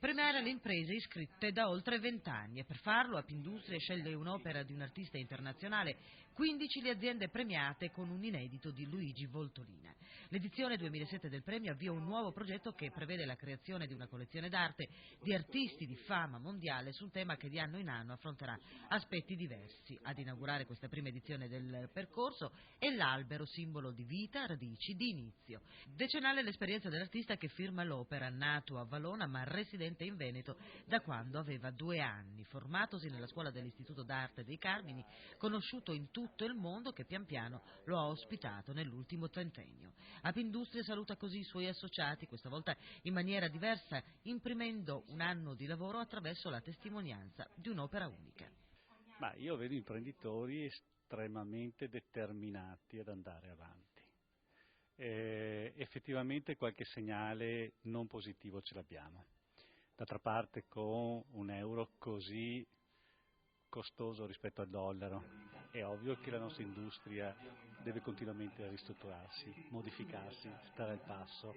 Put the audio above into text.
Premiare le imprese iscritte da oltre 20 anni e per farlo Apindustria sceglie un'opera di un artista internazionale, 15 le aziende premiate con un inedito di Luigi Voltolina. L'edizione 2007 del premio avvia un nuovo progetto che prevede la creazione di una collezione d'arte di artisti di fama mondiale su un tema che di anno in anno affronterà aspetti diversi. Ad inaugurare questa prima edizione del percorso è l'albero, simbolo di vita, radici, di inizio. Decennale l'esperienza dell'artista che firma l'opera, nato a Valona ma residente in Veneto da quando aveva 2 anni, formatosi nella scuola dell'Istituto d'Arte dei Carmini, conosciuto in tutto il mondo, che pian piano lo ha ospitato nell'ultimo trentennio. Apindustria saluta così i suoi associati, questa volta in maniera diversa, imprimendo un anno di lavoro attraverso la testimonianza di un'opera unica. Ma io vedo imprenditori estremamente determinati ad andare avanti. Effettivamente qualche segnale non positivo ce l'abbiamo. D'altra parte, con un euro così costoso rispetto al dollaro, è ovvio che la nostra industria deve continuamente ristrutturarsi, modificarsi, stare al passo,